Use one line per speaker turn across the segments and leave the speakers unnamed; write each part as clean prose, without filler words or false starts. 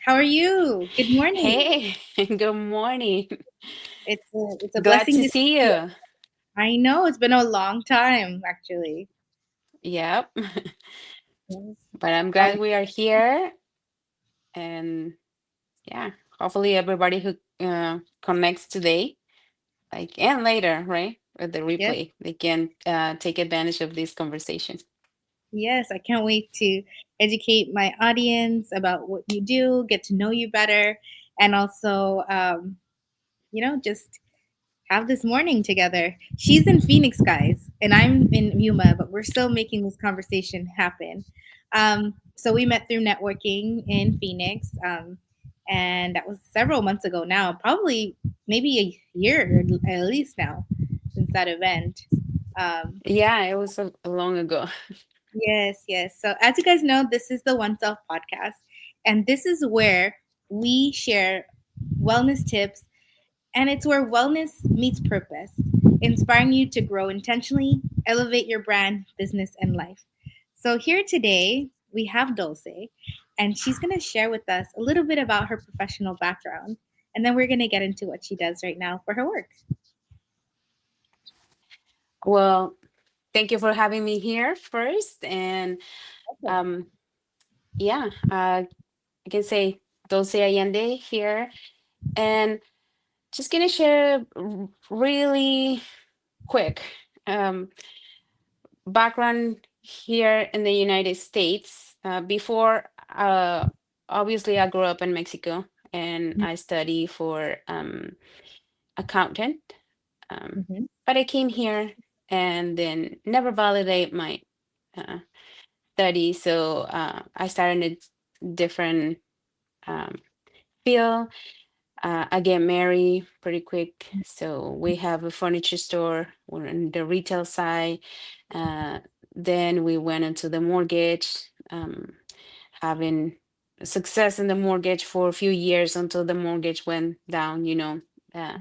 How are you? Good morning.
Hey, good morning.
It's a
Glad
blessing
to
to
see
see you.
you.
I know it's been a long time, actually.
Yep.
Yes.
But I'm
Um,
glad we are here. And yeah, hopefully everybody who connects today, like and later, right? With the
yes,
replay, they can take advantage of this conversation.
yes. I can't wait to educate my audience about what you do, get to know you better, and also, just have this morning together. She's in Phoenix, guys, and I'm in Yuma, but we're still making this conversation happen. So we met through networking in Phoenix, and that was several months ago now, probably maybe a year at least now since that event. Um,
Yeah, it was long ago.
yes, yes. So as you guys know, this is the One Self podcast, and this is where we share wellness tips, and it's where wellness meets purpose, inspiring you to grow intentionally, elevate your brand, business, and life. So, here today, we have Dolce, and she's going to share with us a little bit about her professional background. And then we're going to get into what she does right now for her work.
Well, thank you for having me here first. And
Awesome.
um, yeah, I can say Dulce Allende here. And just gonna share really quick um, background here in the United States. Before, obviously, I grew up in Mexico and I study for accountant.
Mm-hmm.
But I came here and then never validate my uh, study, so I started in a different um, field. I get married pretty quick. So we have a furniture store. We're in the retail side. Uh, then we went into the mortgage, having success in the mortgage for a few years until the mortgage went down. Uh,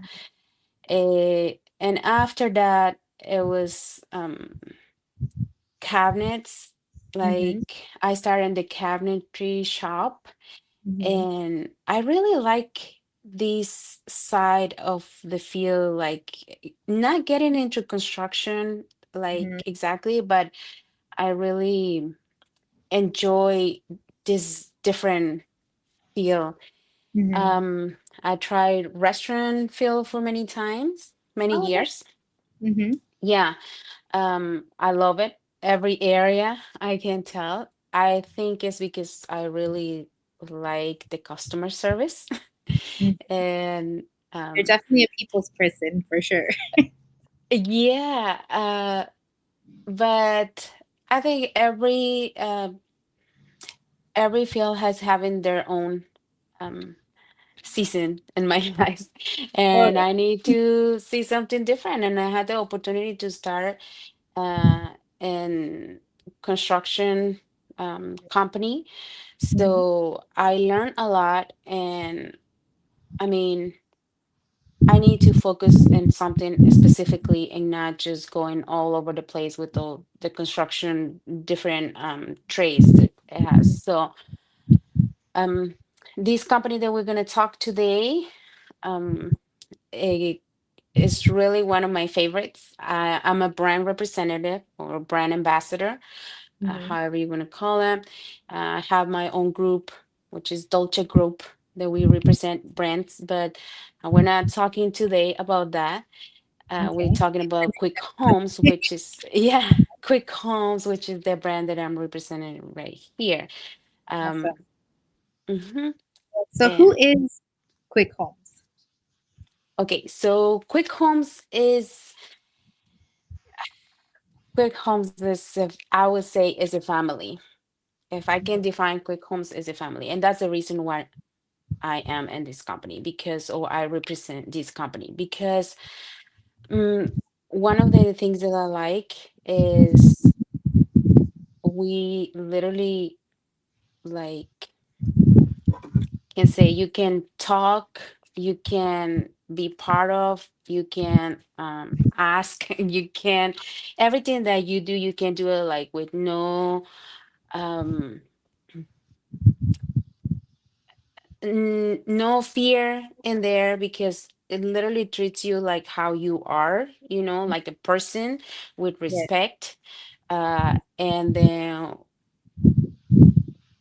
and after that, it was cabinets.
Mm-hmm.
Like I started in the cabinetry shop,
Mm-hmm.
and I really like this side of the field, like not getting into construction like
Mm-hmm.
exactly, but I really enjoy this different field.
Mm-hmm.
I tried restaurant field for many times, many
Oh, okay.
years.
Mm-hmm.
Yeah, I love it. Every area I can tell. I think it's because I really like the customer service. And
You're
um
definitely a people's person for sure.
yeah, but I think every field has having their own um season in my life,
Oh,
and
yeah.
I need to see something different, and I had the opportunity to start uh in construction company.
Mm-hmm.
So I learned a lot, and I mean, I need to focus in something specifically and not just going all over the place with all the construction different trades that it has. So um this company that we're going to talk today, um it is really one of my favorites. I'm a brand representative or brand ambassador,
Mm-hmm.
however you want to call it. I have my own group, which is Dolce Group, that we represent brands, but we're not talking today about that. We're
Okay.
talking about Quick Homes, which is, yeah, Quick Homes, which is the brand that I'm representing right here. Um,
Awesome.
mhm.
So, who
And
is Quick Homes?
okay, so Quick Homes is, I would say, is a family. If I can define Quick Homes as a family, and that's the reason why I am in this company, because, or I represent this company, because mm, one of the things that I like is we literally, like, can say you can talk, you can be part of, you can ask, you can, everything that you do, you can do it like with no um no fear in there because it literally treats you like how you are, like a person with
Yeah.
respect. And then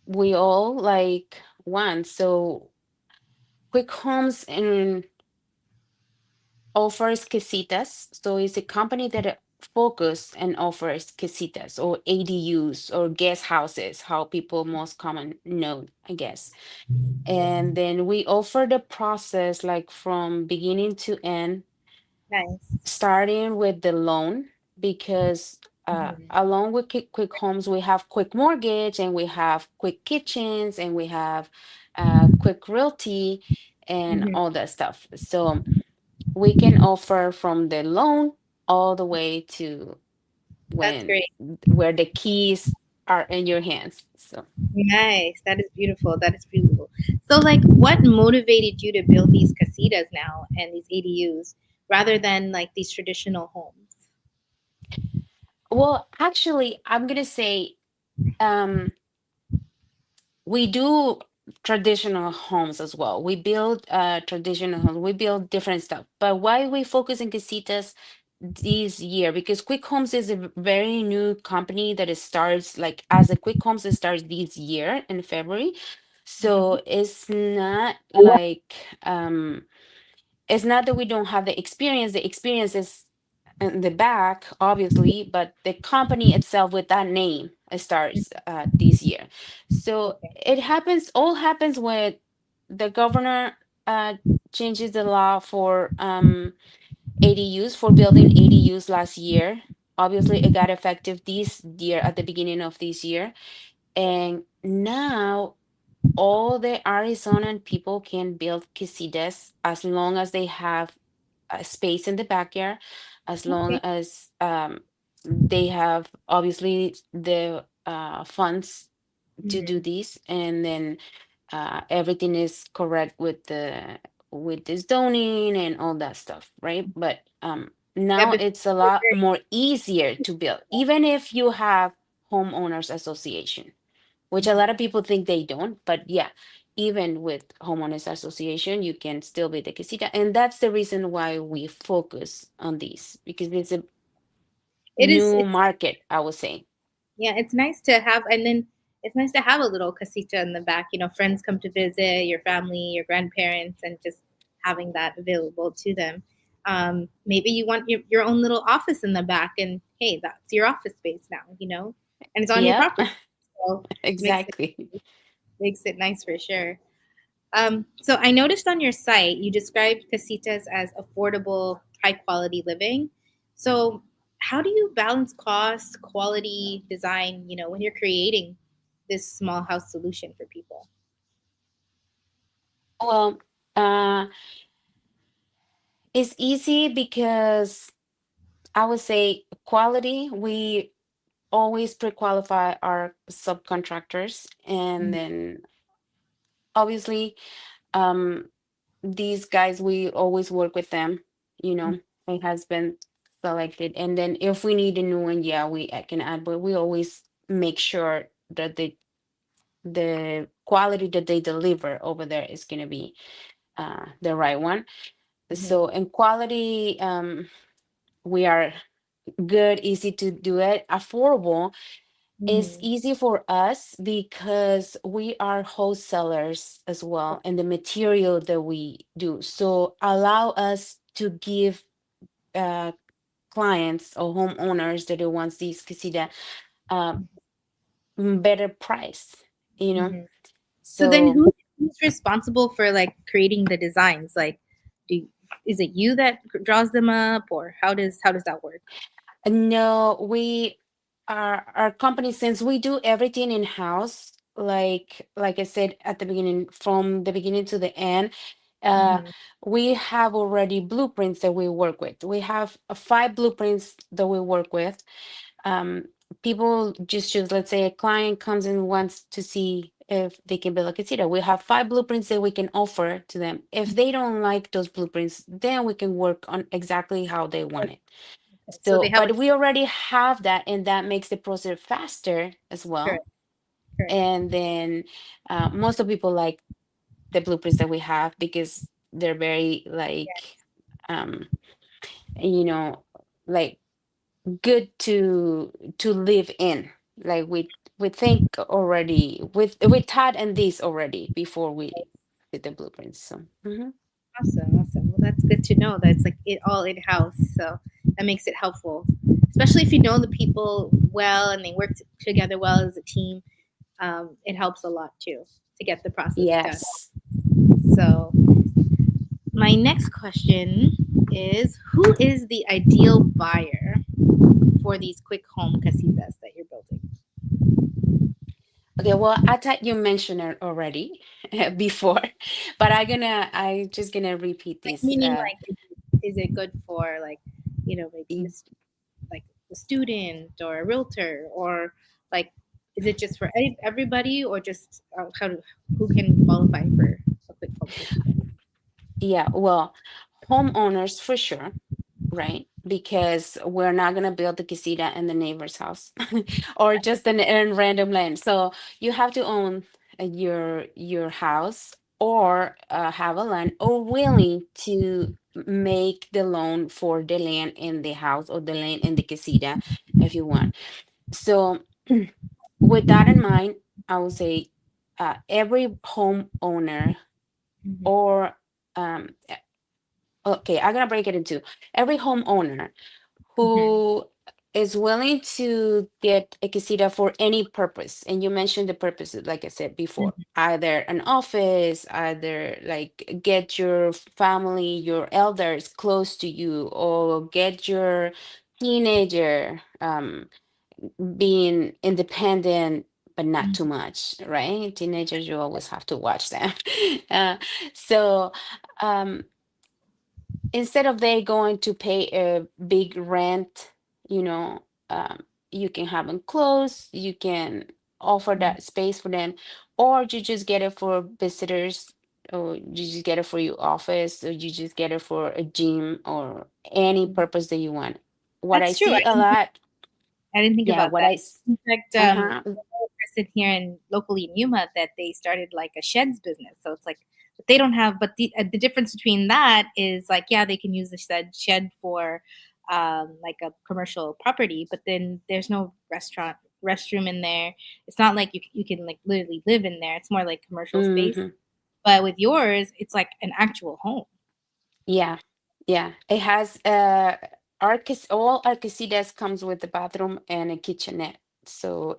we all like one. So Quick Homes and offers casitas. So it's a company that focus and offers casitas or ADUs or guest houses, how people most common know, I guess. And then we offer the process like from beginning to end,
Nice.
starting with the loan, because
Mhm.
along with Quick Homes, we have Quick Mortgage and we have Quick Kitchens and we have Quick Realty and
Mhm.
all that stuff. So we can offer from the loan all the way to
That's
when
great.
where the keys are in your hands. So,
Nice. That is beautiful. That is beautiful. So, like, what motivated you to build these casitas now and these ADUs rather than like these traditional homes?
well, actually, I'm gonna say um, we do traditional homes as well. We build traditional homes. We build different stuff. But why we focus in casitas this year? Because Quick Homes is a very new company that it starts like as a Quick Homes, it starts this year in February.
Mhm.
So it's not that we don't have the experience. The experience is in the back, obviously, but the company itself with that name starts this year. So
Okay.
it happens, all happens when the governor uh, changes the law for ADUs, for building ADUs last year. Obviously, it got effective this year at the beginning of this year. And now all the Arizonan people can build casitas as long as they have a space in the backyard, as long
Okay.
as they have obviously the funds to do
Mhm.
this, and then everything is correct with the zoning and all that stuff, right? But
Yeah,
now
before
it's a
they were
lot
very
more easier to build, even if you have homeowners association, which a lot
Mhm.
of people think they don't. But yeah, even with homeowners association, you can still be the casita. And that's the reason why we focus on these, because it's a
It is.
new
It's
market, I would say.
Yeah, it's nice to have, and then it's nice to have a little casita in the back. You know, friends come to visit, your family, your grandparents, and just having that available to them. Maybe you want your own little office in the back, and hey, that's your office space now. You know, and it's on your
Yep.
property, so makes it
Exactly.
makes it nice for sure. So I noticed on your site you described casitas as affordable, high quality living. So how do you balance cost, quality, design, when you're creating this small house solution for people?
Well, uh, it's easy because I would say quality, we always pre-qualify our subcontractors, and
Mhm,
then obviously um these guys, we always work with them, it has been selected. And then if we need a new one, yeah, we I can add, but we always make sure that the quality that they deliver over there is going to be the right one.
mhm,
So in quality, we are good, easy to do it, affordable. It's
mhm.
easy for us because we are wholesalers as well, and the material that we do. So allow us to give uh, clients or homeowners that wants these casita uh, better price, you know.
Mhm. So then
So
who's responsible for like creating the designs? Like do is it you that draws them up, or how does that work?
no, we our company, since we do everything in house, like I said at the beginning, from the beginning to the end, uh,
Mhm,
we have already blueprints that we work with. We have five blueprints that we work with. Um, People just choose, let's say a client comes and wants to see if they can build a casita. We have five blueprints that we can offer to them. If they don't like those blueprints, then we can work on exactly how they want it.
okay. So they
So,
have a
but we already have that, and that makes the process faster as well.
correct, correct.
And then most of people like the blueprints that we have because they're very like um you know like good to live in. Like we think already we thought in this already before we did the blueprints. So mhm.
Awesome, awesome. Well, that's good to know that it's like it all in house. So that makes it helpful, especially if you know the people well and they work together well as a team. It helps a lot too to get the process done.
Yes.
So my next question is, who is the ideal buyer for these quick home casitas that you're building?
Okay, well, I thought you mentioned it already before, but I just gonna repeat
Like
this.
meaning like is it good for like maybe
Y-
this like a student or a realtor or like is it just for everybody or just who can qualify for a quick home casita?
yeah, well, homeowners for sure, right? Because we're not gonna build the casita in the neighbor's house or just in random land. So you have to own your house or have a land or willing to make the loan for the land in the house or the land in the casita if you want. So with that in mind, I would say every homeowner
Mm-hmm.
or um, okay, I'm gonna break it into every homeowner
Mm-hmm.
who is willing to get a casita for any purpose. And you mentioned the purposes, like I said before, either an office, either like get your family, your elders close to you, or get your teenager being independent. But not too much, right? Teenagers, you always have to watch them. uh, so, um, instead of they going to pay a big rent, you know, you can have them close, you can offer that space for them, or you just get it for visitors, or you just get it for your office, or you just get it for a gym or any purpose that you want. What I
That's true.
see a lot,
I didn't think
yeah,
about
what
that.
I, s-
In fact,
uh-huh,
I know a person here in locally in Yuma that they started like a sheds business. So it's like, but they don't have. But the difference between that is like, yeah, they can use the shed for like a commercial property, but then there's no restroom in there. It's not like you can like literally live in there. It's more like commercial space.
mhm.
But with yours, it's like an actual home.
Yeah, yeah. It has all our casitas comes with a bathroom and a kitchenette. So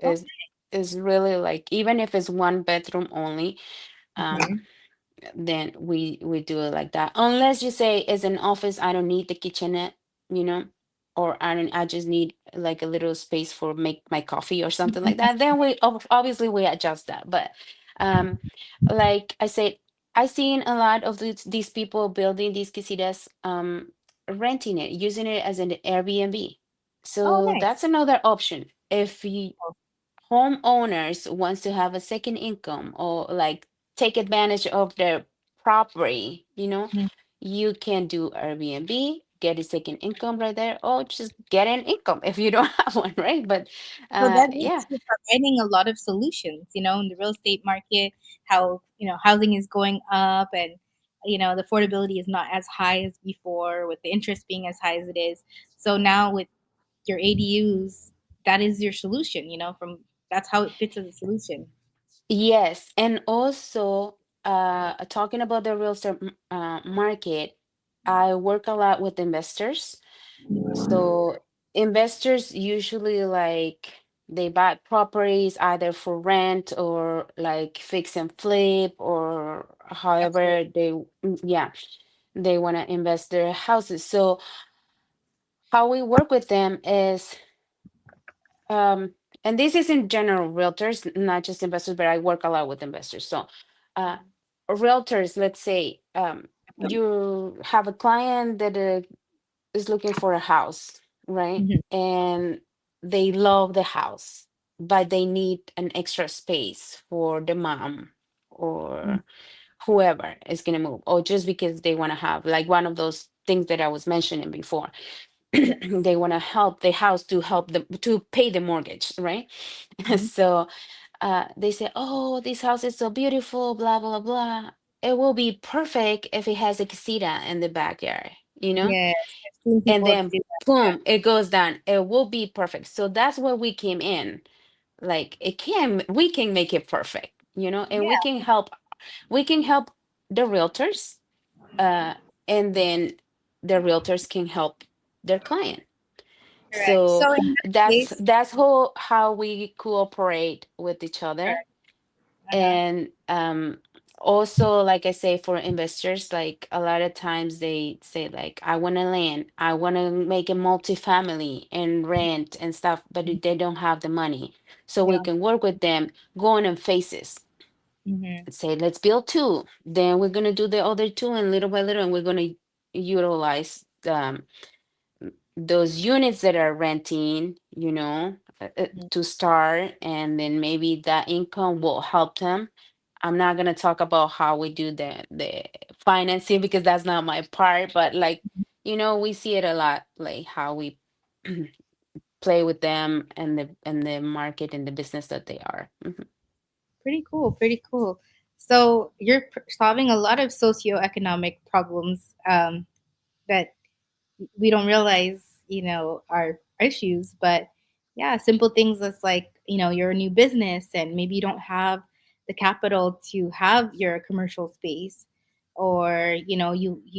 is really like even if it's one bedroom only, um,
Okay.
then we do it like that. Unless you say it's an office, I don't need the kitchenette, you know, or I just need like a little space for make my coffee or something like that. Then obviously we adjust that. But um, like I said, I seen a lot of these people building these casitas, renting it, using it as an Airbnb.
Oh,
So
nice.
that's another option. If you homeowners wants to have a second income or like take advantage of their property,
Mhm.
you can do Airbnb, get a second income right there, or just get an income if you don't have one, right? But
So that
yeah,
means you're providing a lot of solutions, in the real estate market, how, housing is going up and, the affordability is not as high as before with the interest being as high as it is. So now with your ADUs, that is your solution, from that's how it fits as a solution.
yes, and also talking about the real estate market, I work a lot with investors. So investors usually like they buy properties either for rent or like fix and flip or
Absolutely.
however yeah, they want to invest their houses. So how we work with them is um and this is in general realtors, not just investors, but I work a lot with investors. So uh realtors, let's say you have a client that is looking for a house, right?
Mhm.
And they love the house, but they need an extra space for the mom
Mhm.
or whoever is going to move, or just because they want to have like one of those things that I was mentioning before.
Yes.
They want to help the house to help them to pay the mortgage, right?
Mhm.
So they say, "Oh, this house is so beautiful, blah blah blah." it will be perfect if it has a casita in the backyard, you know?
Yes, I've seen
And
people
then
do that.
boom, it goes down. It will be perfect. So that's where we came in. Like it can, we can make it perfect, you know, and
Yeah,
we can help the realtors, uh, and then the realtors can help their client.
correct.
So
So in that case,
that's how we cooperate with each other.
correct. Uh-huh.
And also, like I say, for investors, like a lot of times they say like, I want to land, I want to make a multifamily and rent and stuff, but they don't have the money. So we
Yeah.
can work with them, going in phases.
Mm-hmm.
Say, let's build two, then we're gonna do the other two, and little by little, and we're gonna utilize those units that are renting, you know, to start, and then maybe that income will help them. I'm not gonna talk about how we do the financing because that's not my part, but like, you know, we see it a lot, like how we play with them and the market and the business that they are. Mhm.
Pretty cool. Pretty cool. So you're solving a lot of socioeconomic problems that we don't realize, are issues. But yeah, simple things that's like, you're a new business and maybe you don't have the capital to have your commercial space, or you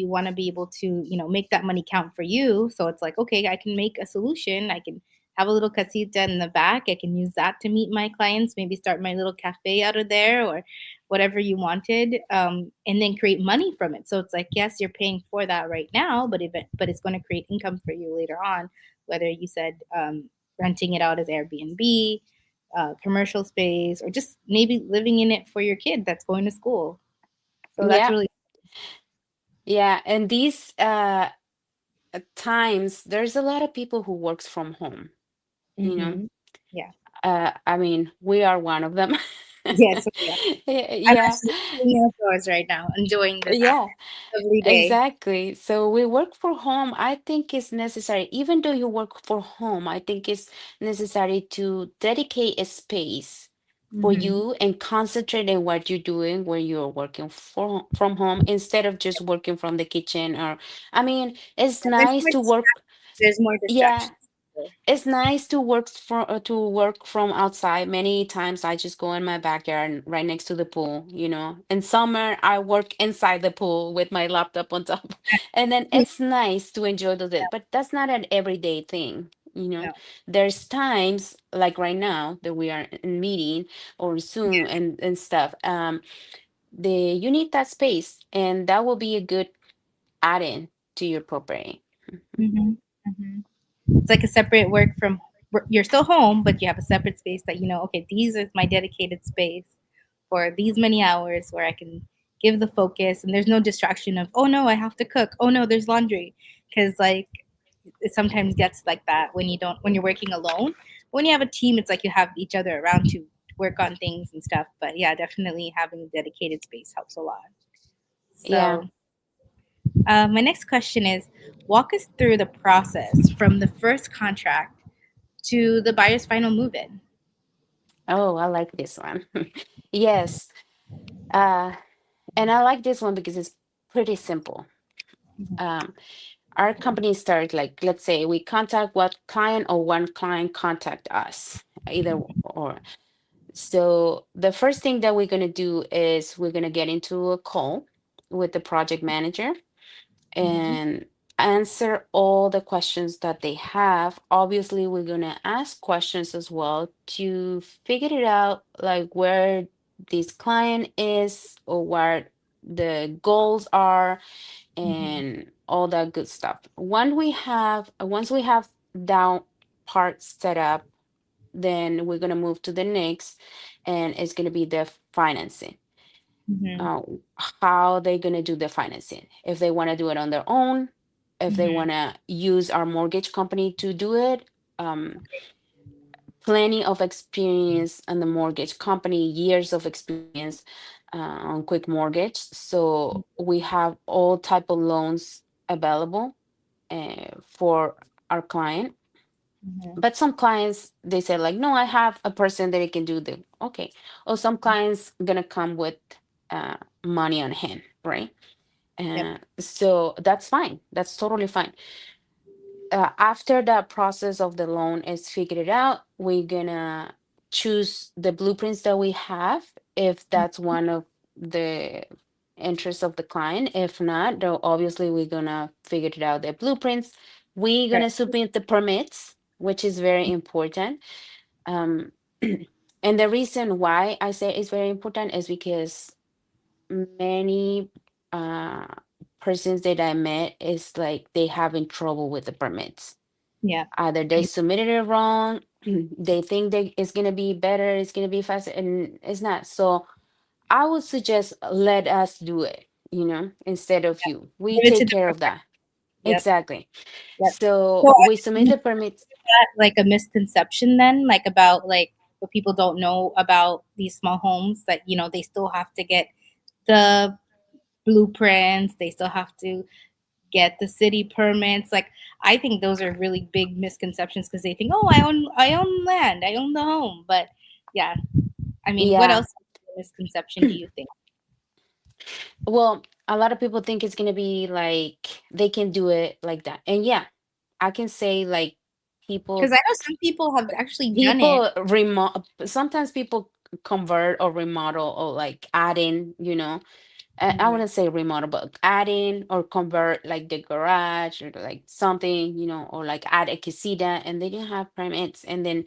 want to be able to make that money count for you. So it's like, okay, I can make a solution. I can have a little casita in the back. I can use that to meet my clients, maybe start my little cafe out of there, or whatever you wanted, and then create money from it. So it's like, yes, you're paying for that right now, but it's going to create income for you later on. Whether you said renting it out as Airbnb, commercial space, or just maybe living in it for your kid that's going to school. So that's
Yeah,
really.
yeah, and these times there's a lot of people who works from home, you know.
Hmm. Yeah.
I mean, we are one of them.
Yes. Yeah. I'm
Yeah,
actually sitting outdoors right now, enjoying this
yeah,
lovely day.
exactly. So we work for home. I think it's necessary, even though you work for home, I think it's necessary to dedicate a space for
Hmm.
you and concentrate on what you're doing when you're working from home instead of just working from the kitchen. Or, I mean, it's
There's
nice
more
to work.
there's more
Yeah,
distractions.
it's nice to work to work from outside. Many times I just go in my backyard right next to the pool, you know. In summer, I work inside the pool with my laptop on top. And then it's nice to enjoy those days, but that's not an everyday thing, you know.
No.
There's times like right now that we are in meeting or Zoom and stuff. The you need that space, and that will be a good add-in to your property.
Hmm. Hmm. It's like a separate work from. You're still home, but you have a separate space that okay, these is my dedicated space for these many hours where I can give the focus, and there's no distraction of, oh no, I have to cook. Oh no, there's laundry, because like it sometimes gets like that when you're working alone. When you have a team, it's like you have each other around to work on things and stuff. But yeah, definitely having a dedicated space helps a lot.
Yeah.
So my next question is, walk us through the process from the first contract to the buyer's final move in.
Oh, I like this one. Yes. Uh, and I like this one because it's pretty simple. Um, our company started like, let's say we contact what client or one client contact us, either or. So the first thing that we're gonna do is we're gonna get into a call with the project manager
Hmm.
and answer all the questions that they have. Obviously, we're going to ask questions as well to figure it out, like where this client is or what the goals are
Hmm.
and all that good stuff. Once we have down parts set up, then we're going to move to the next, and it's going to be the financing.
Hmm.
uh, how they're going to do the financing. If they want to do it on their own, if they
Hmm.
want to use our mortgage company to do it. Um, Plenty of experience in the mortgage company, years of experience on quick mortgage. So we have all type of loans available for our client.
Hmm.
But some clients they say like, no, I have a person that can do the okay. Or some clients gonna come with money on hand, right?
Yep.
So that's fine. That's totally fine. After that process of the loan is figured out, we're gonna choose the blueprints that we have, if that's one of the interests of the client. If not, though, obviously we're gonna figure it out the blueprints. We're
Right.
gonna submit the permits, which is very important. Um, and the reason why I say it's very important is because many uh persons that I met is like they having trouble with the permits.
Yeah.
Either they submitted it wrong, they think that it's gonna be better, it's gonna be faster, and it's not. So I would suggest let us do it, instead of you. We
Give it to
take
the
care of
professional.
that.
Yep.
Exactly.
Yep. So
So
I
we submit
mean,
the permits.
that like a misconception then, like about like what people don't know about these small homes that they still have to get the blueprints, they still have to get the city permits. Like I think those are really big misconceptions because they think, oh, I own land, I own the home. But yeah, I mean, what
Yeah.
else misconception do you think?
Well, a lot of people think it's gonna be like they can do it like that. And yeah, I can say like
Because
people
I know some people have actually done it.
people sometimes people convert or remodel or like add in, I
Mhm.
wouldn't say remodel, but add in or convert like the garage or like something, or like add a casita and they didn't have permits. And then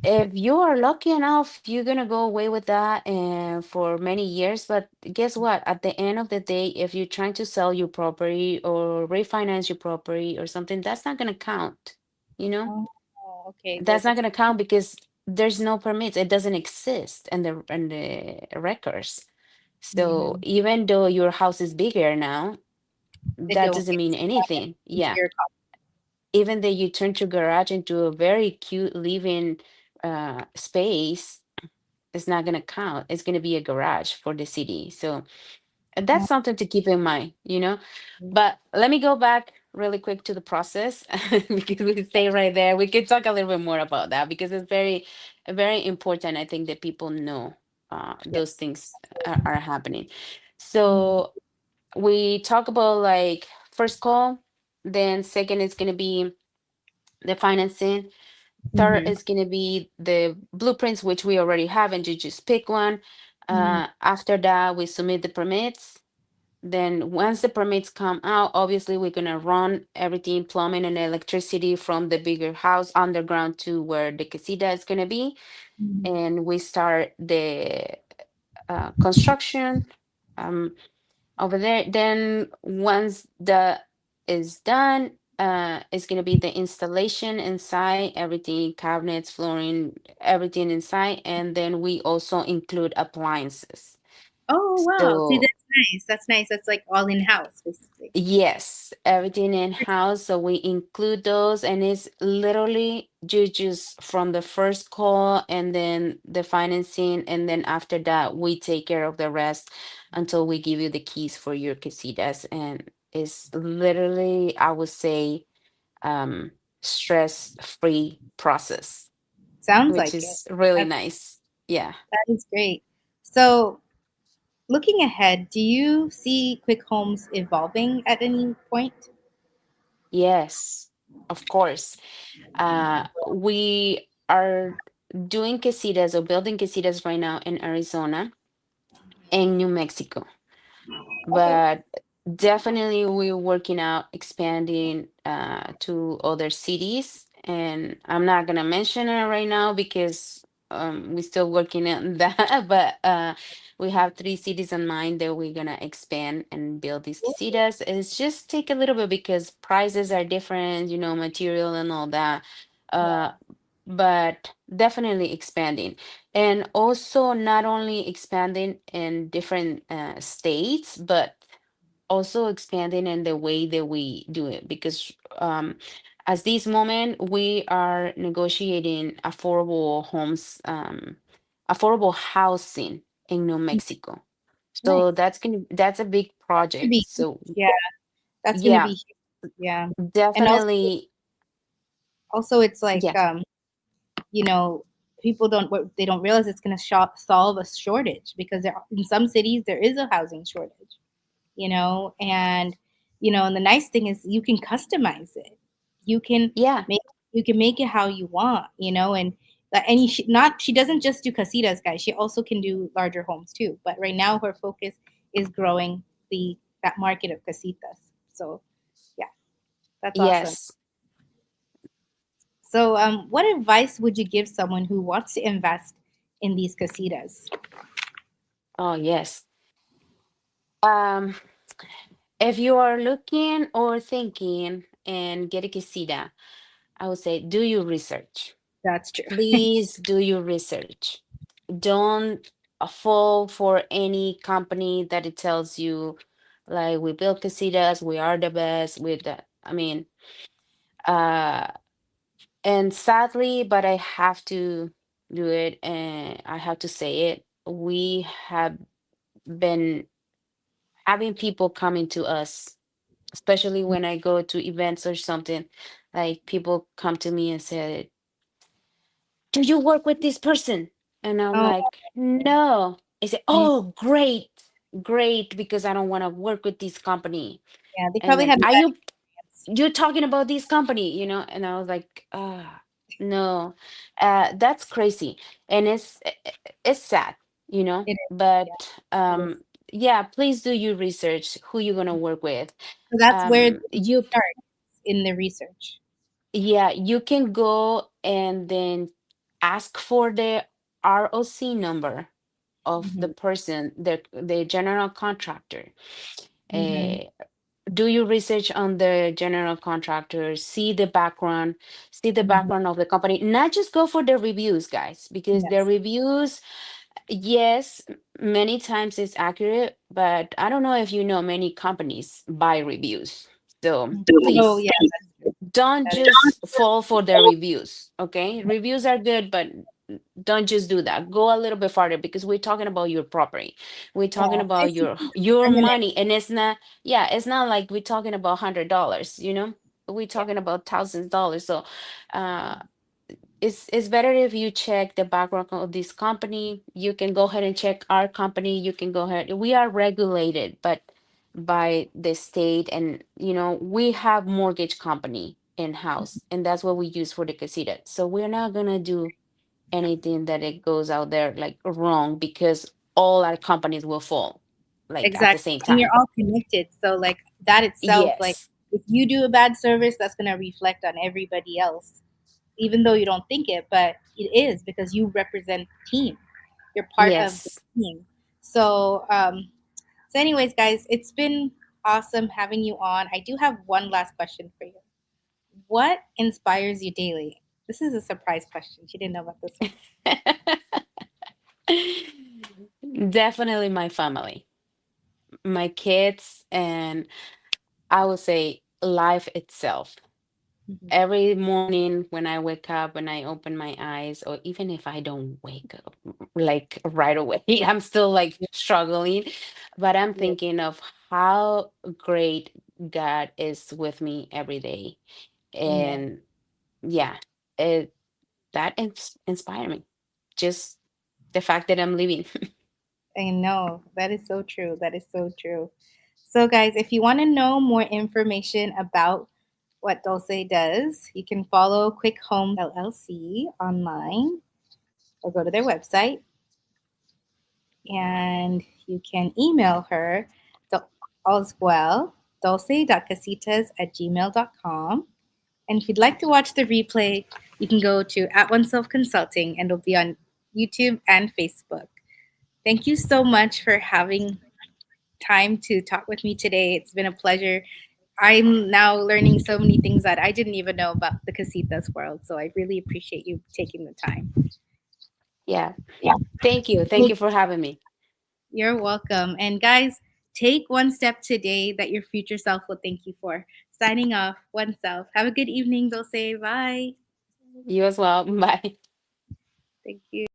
if you are lucky enough, you're gonna go away with that and for many years. But guess what? At the end of the day, if you're trying to sell your property or refinance your property or something, that's not gonna count, you know?
Oh, okay, good.
That's not
That's
gonna count because there's no permits. It doesn't exist in the records. So
mhm.
even though your house is bigger now,
They
that
don't.
doesn't
It's
mean
still not
anything. Yeah.
your
Even though you turn your garage into a very cute living space, it's not gonna count. It's gonna be a garage for the city. So that's
copy.
something to keep in mind.
Oh,
But let me go back really quick to the process because we can stay right there. We could talk a little bit more about that because it's very important. I think that people know those
yes.
things are happening.
Mhm.
So we talk about like first call, then second is gonna be the financing. Third
Mhm.
is gonna be the blueprints, which we already have, and you just pick one.
Mhm.
After that, we submit the permits. Then once the permits come out, obviously we're gonna run everything, plumbing and electricity from the bigger house underground to where the casita is gonna be.
Mhm.
And we start the construction over there. Then once the is done, it's gonna be the installation inside, everything, cabinets, flooring, everything inside. And then we also include appliances.
Oh, wow. See,
So
that's nice. That's nice. That's like all in house, basically.
yes, everything in house. So we include those, and it's literally you just from the first call and then the financing, and then after that, we take care of the rest until we give you the keys for your casitas. And it's literally, I would say, um, stress-free process,
Sounds
which
like it.
is really
That
nice. Yeah.
that is great. So, looking ahead, do you see quick homes evolving at any point?
Yes, of course. We are doing casitas or building casitas right now in Arizona and New Mexico,
Okay.
but definitely we're working out expanding to other cities, and I'm not gonna mention it right now because we're still working on that. But we have 3 cities in mind that we're gonna expand and build these casitas. It's just take a little bit because prices are different, material and all that. Uh, but definitely expanding, and also not only expanding in different states, but also expanding in the way that we do it. Because as this moment we are negotiating affordable housing in New Mexico. So
Nice.
that's a big
To
project.
be,
So
yeah, that's gonna
yeah,
be huge. Yeah, and also
definitely.
also it's like
Yeah.
you know people don't, what they don't realize, it's going to solve a shortage, because in some cities there is a housing shortage, and and the nice thing is you can customize it. You can
Yeah.
make you can make it how you want, and she doesn't just do casitas, guys. She also can do larger homes too, but right now her focus is growing the that market of casitas. So yeah, that's awesome.
Yes.
So what advice would you give someone who wants to invest in these casitas?
Oh, yes. Um, if you are looking or thinking and get a casita, I would say do your research.
That's true.
Please do your research. Don't fall for any company that it tells you like we build casitas, we are the best with that. I mean, uh, and sadly, but I have to do it and I have to say it. We have been having people coming to us, especially when I go to events or something, like people come to me and say, "Do you work with this person?" And I'm
Oh,
like, "No." They say,
mm,
"Oh, great, great, because I don't want to work with this company."
yeah, they
And
probably
then,
had a
are
bad experience.
you talking about this company, And I was like, no, that's crazy. And it's sad,
It is,
but
yeah, it is.
yeah, please do your research, who you're gonna work with.
So that's where the
You
start in the research.
Yeah, you can go and then ask for the ROC number of the
Hmm.
person, the general contractor.
Hmm.
Uh, do your research on the general contractor, see the
Hmm.
background of the company. Not just go for the reviews, guys, because the
Yes.
reviews, yes, many times it's accurate, but I don't know if you know, many companies buy reviews. So
Mhm. Oh,
please
yeah, that's true.
don't
That is
just fall for the reviews. Okay, reviews are good, but don't just do that. Go a little bit farther, because we're talking about your property, we're talking
yeah.
about
It's
your
permanent.
money, and it's not, yeah, it's not like we're talking about $100, we're
Yeah.
talking about thousands of dollars. So uh it's better if you check the background of this company. You can go ahead and check our company. You can go ahead. We are regulated, but by the state, and we have mortgage company in house, and that's what we use for the casita. So we're not gonna do anything that it goes out there like wrong, because all our companies will fall like at the
Exactly.
same
And you're
time.
all connected. So, like, that itself, like,
Yes,
if you do a bad service, that's going to reflect on everybody else, even though you don't think it, but it is, because you represent the team. You're part of the
yes.
team. So, anyways, guys, it's been awesome having you on. I do have one last question for you. What inspires you daily? This is a surprise question. She didn't know about this one.
Definitely my family, my kids, and I would say life itself.
Mhm.
Every morning when I wake up, when I open my eyes, or even if I don't wake up like right away, I'm still like
Yeah,
struggling, but I'm
yeah,
thinking of how great God is with me every day.
yeah.
And yeah, it that inspire me. Just the fact that I'm living.
I know. That is so true. That is so true. So, guys, if you want to know more information about what Dolce does, you can follow Quick Homes LLC online or go to their website, and you can email her as well, dulce.casitas@gmail.com. And if you'd like to watch the replay, you can go to At One Self Consulting, and it'll be on YouTube and Facebook. Thank you so much for having time to talk with me today. It's been a pleasure. I'm now learning so many things that I didn't even know about the casitas world. So I really appreciate you taking the time.
Yeah.
Yeah.
Thank you. Thank you for having me.
You're welcome. And guys, take one step today that your future self will thank you for. Signing off, one self. Have a good evening, Dulce. Bye.
You as well. Bye.
Thank you.